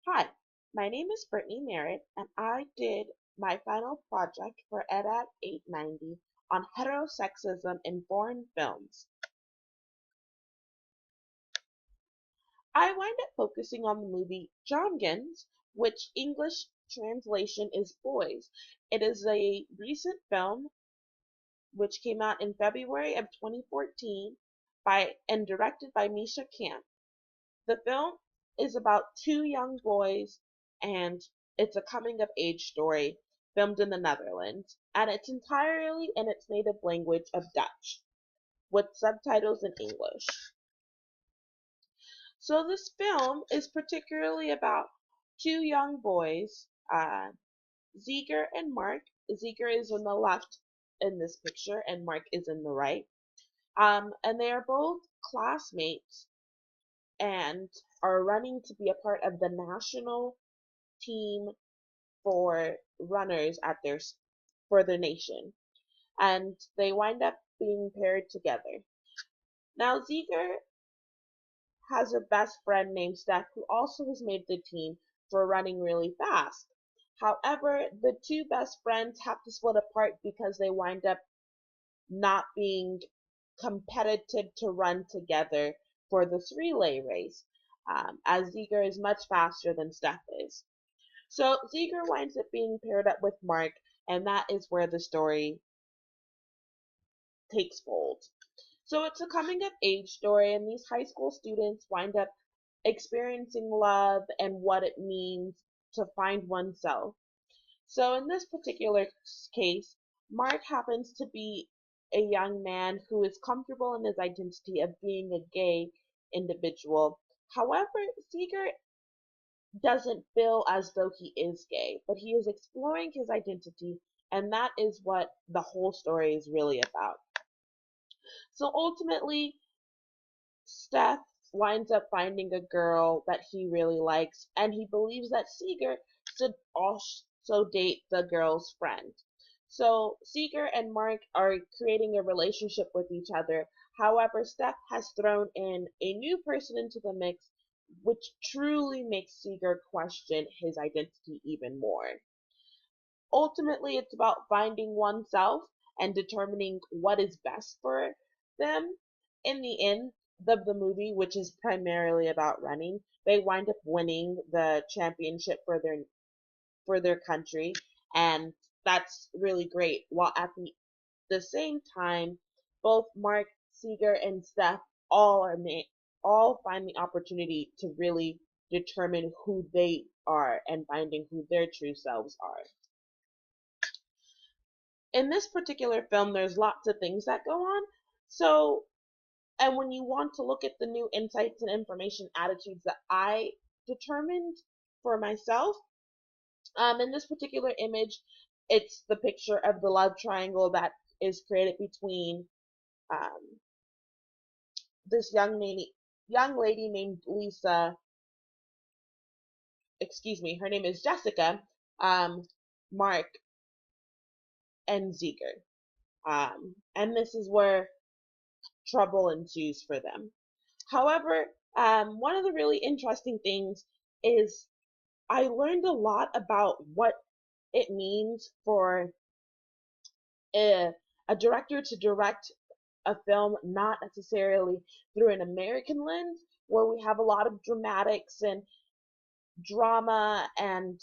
Hi, my name is Brittany Merritt, and I did my final project for EdAt 890 on heterosexism in foreign films. I wind up focusing on the movie John Gins, which English translation is Boys. It is a recent film which came out in February of 2014 by and directed by Misha Camp. The film is about two young boys and it's a coming of age story filmed in the Netherlands, and it's entirely in its native language of Dutch with subtitles in English. So this film is particularly about two young boys, Ziger and Mark. Ziger is on the left in this picture and Mark is in the right. And they are both classmates and are running to be a part of the national team for runners at for their nation, and they wind up being paired together. Now Ziegler has a best friend named Steph who also has made the team for running really fast. However, the two best friends have to split apart because they wind up not being competitive to run together for this relay race, as Ziegler is much faster than Steph is. So Ziegler winds up being paired up with Mark, and that is where the story takes hold. So it's a coming of age story, and these high school students wind up experiencing love and what it means to find oneself. So in this particular case, Mark happens to be a young man who is comfortable in his identity of being a gay individual. However, Seeger doesn't feel as though he is gay, but he is exploring his identity, and that is what the whole story is really about. So ultimately, Steph winds up finding a girl that he really likes, and he believes that Seeger should also date the girl's friend. So Seeger and Mark are creating a relationship with each other. However, Steph has thrown in a new person into the mix, which truly makes Seeger question his identity even more. Ultimately, it's about finding oneself and determining what is best for them. In the end of the movie, which is primarily about running, they wind up winning the championship for their country, and that's really great. While at the same time, both Mark Seeger and Steph all find the opportunity to really determine who they are and finding who their true selves are. In this particular film, there's lots of things that go on. So, and when you want to look at the new insights and information attitudes that I determined for myself, in this particular image, it's the picture of the love triangle that is created between um, this young lady named Lisa. Excuse me, her name is Jessica. Mark and Ziegler. And this is where trouble ensues for them. However, one of the really interesting things is I learned a lot about what it means for a director to direct a film not necessarily through an American lens, where we have a lot of dramatics and drama, and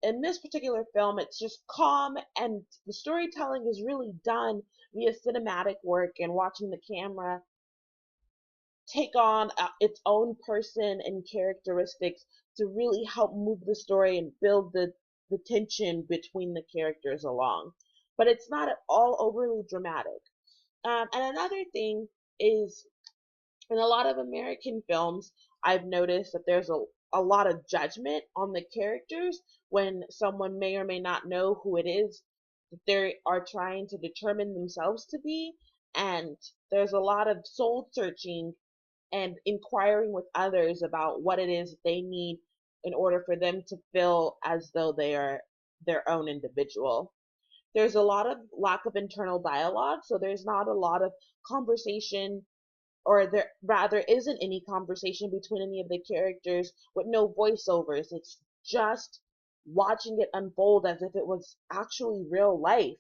in this particular film, it's just calm, and the storytelling is really done via cinematic work and watching the camera take on its own person and characteristics to really help move the story and build the tension between the characters along. But it's not at all overly dramatic. And another thing is, in a lot of American films, I've noticed that there's a lot of judgment on the characters when someone may or may not know who it is that they are trying to determine themselves to be. And there's a lot of soul searching and inquiring with others about what it is they need in order for them to feel as though they are their own individual. There's a lot of lack of internal dialogue, so there's not a lot of conversation or there rather isn't any conversation between any of the characters with no voiceovers. It's just watching it unfold as if it was actually real life.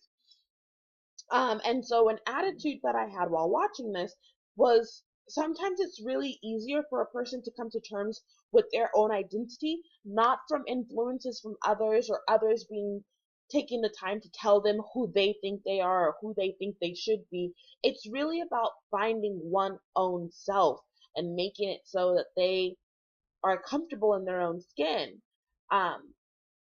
And so an attitude that I had while watching this was sometimes it's really easier for a person to come to terms with their own identity, not from influences from others or others being taking the time to tell them who they think they are or who they think they should be. It's really about finding one own self and making it so that they are comfortable in their own skin. Um,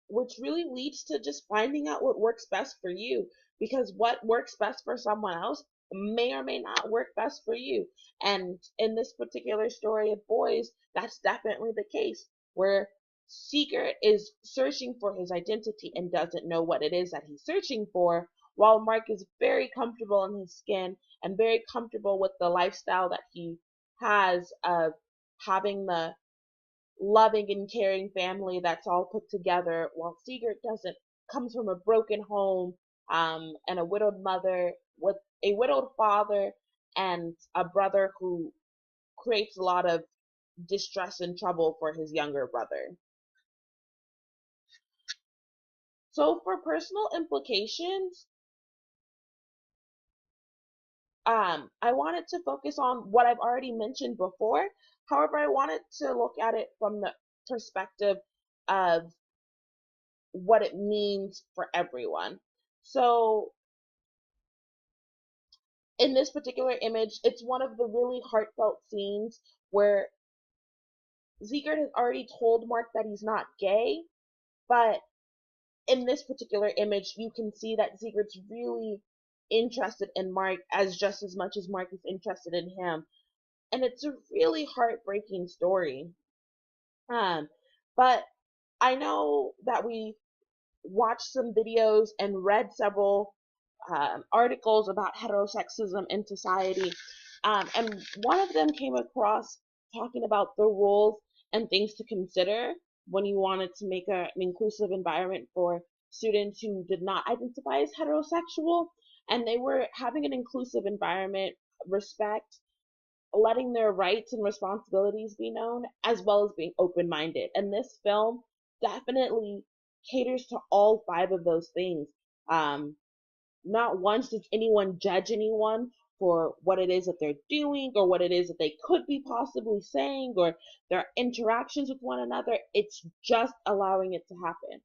which really leads to just finding out what works best for you, because what works best for someone else may or may not work best for you. And in this particular story of boys, that's definitely the case, where Seeker is searching for his identity and doesn't know what it is that he's searching for, while Mark is very comfortable in his skin and very comfortable with the lifestyle that he has of having the loving and caring family that's all put together, while Sigurd doesn't, comes from a broken home, and a widowed mother with a widowed father and a brother who creates a lot of distress and trouble for his younger brother. So for personal implications, I wanted to focus on what I've already mentioned before. However, I wanted to look at it from the perspective of what it means for everyone. So in this particular image, it's one of the really heartfelt scenes where Sigurd has already told Mark that he's not gay, but in this particular image, you can see that Sigurd's really interested in Mark as just as much as Mark is interested in him. And it's a really heartbreaking story. Um, but I know that we watched some videos and read several articles about heterosexism in society. And one of them came across talking about the rules and things to consider when you wanted to make an inclusive environment for students who did not identify as heterosexual. And they were having an inclusive environment, respect, letting their rights and responsibilities be known, as well as being open minded. And this film definitely caters to all five of those things. Um, not once does anyone judge anyone for what it is that they're doing or what it is that they could be possibly saying or their interactions with one another. It's just allowing it to happen.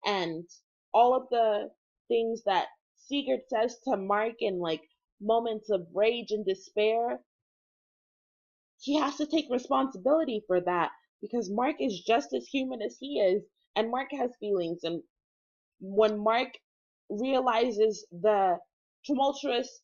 And all of the things that Sigurd says to Mark in like moments of rage and despair, he has to take responsibility for that, because Mark is just as human as he is, and Mark has feelings. And when Mark realizes the tumultuous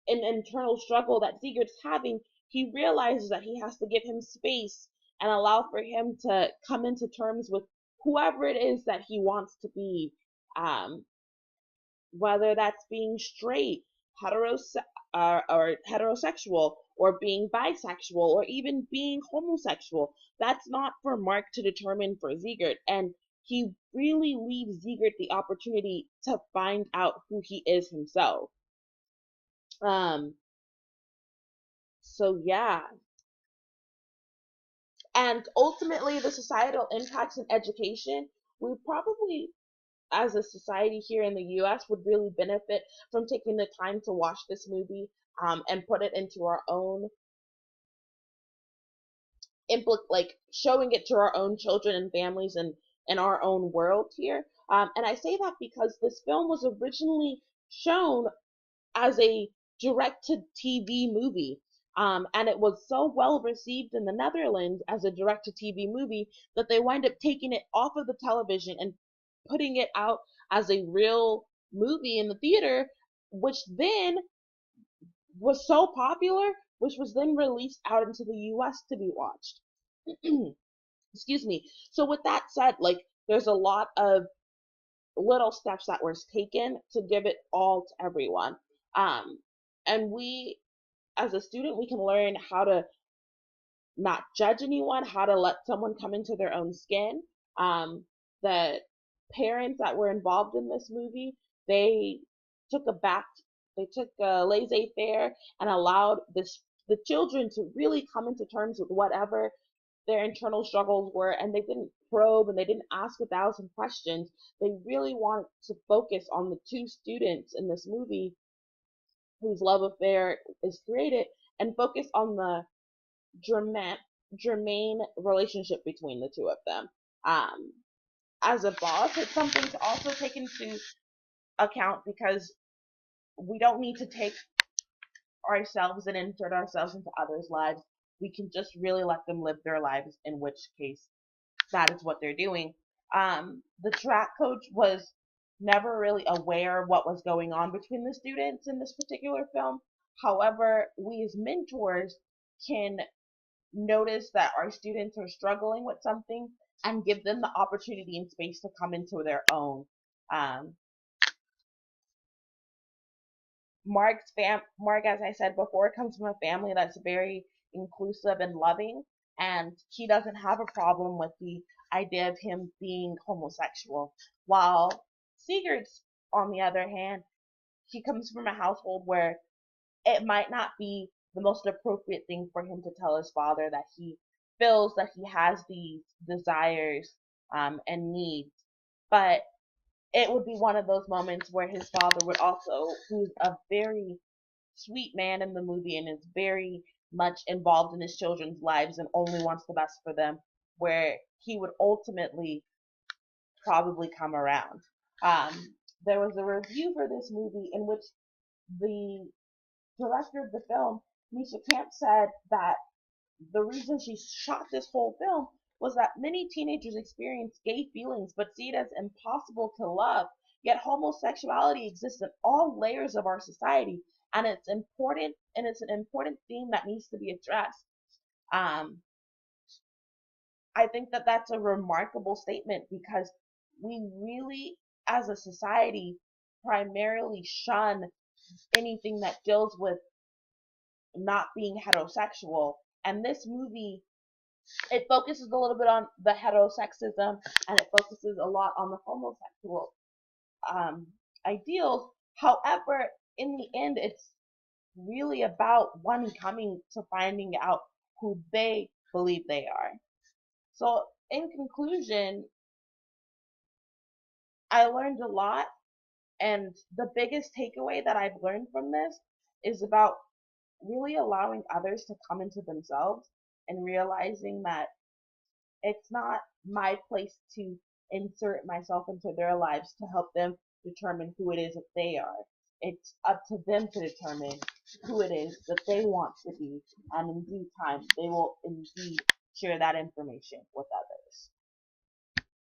and internal struggle that Sigurd's having, he realizes that he has to give him space and allow for him to come into terms with whoever it is that he wants to be. Um, whether that's being straight, or heterosexual, or being bisexual, or even being homosexual. That's not for Mark to determine for Sigurd, and he really leaves Sigurd the opportunity to find out who he is himself. Um, so yeah. And ultimately, the societal impacts in education, we probably as a society here in the US would really benefit from taking the time to watch this movie, and put it into our own like showing it to our own children and families and in our own world here. And I say that because this film was originally shown as a direct to TV movie. And it was so well received in the Netherlands as a direct to TV movie that they wind up taking it off of the television and putting it out as a real movie in the theater, which then was so popular, which was then released out into the US to be watched. Excuse me. So with that said, like there's a lot of little steps that were taken to give it all to everyone. Um, and we, as a student, we can learn how to not judge anyone, how to let someone come into their own skin. The parents that were involved in this movie, they took a back, they took a laissez-faire and allowed this the children to really come into terms with whatever their internal struggles were, and they didn't probe and they didn't ask 1,000 questions. They really wanted to focus on the two students in this movie whose love affair is created, and focus on the germane relationship between the two of them. Um, as a boss, it's something to also take into account, because we don't need to take ourselves and insert ourselves into others' lives. We can just really let them live their lives, in which case that is what they're doing. The track coach was never really aware of what was going on between the students in this particular film. However, we as mentors can notice that our students are struggling with something and give them the opportunity and space to come into their own. Um, Mark, as I said before, comes from a family that's very inclusive and loving, and he doesn't have a problem with the idea of him being homosexual. While Sigurd's, on the other hand, he comes from a household where it might not be the most appropriate thing for him to tell his father that he feels that he has these desires and needs, but it would be one of those moments where his father would also, who's a very sweet man in the movie and is very much involved in his children's lives and only wants the best for them, where he would ultimately probably come around. There was a review for this movie in which the director of the film, Misha Camp, said that the reason she shot this whole film was that many teenagers experience gay feelings but see it as impossible to love. Yet homosexuality exists in all layers of our society, and it's important, and it's an important theme that needs to be addressed. Um, I think that that's a remarkable statement, because we really, as a society, primarily shun anything that deals with not being heterosexual. And this movie, it focuses a little bit on the heterosexism, and it focuses a lot on the homosexual um, ideals. However, in the end, it's really about one coming to finding out who they believe they are. So, in conclusion, I learned a lot, and the biggest takeaway that I've learned from this is about really allowing others to come into themselves and realizing that it's not my place to insert myself into their lives to help them determine who it is that they are. It's up to them to determine who it is that they want to be, and in due time, they will indeed share that information with others.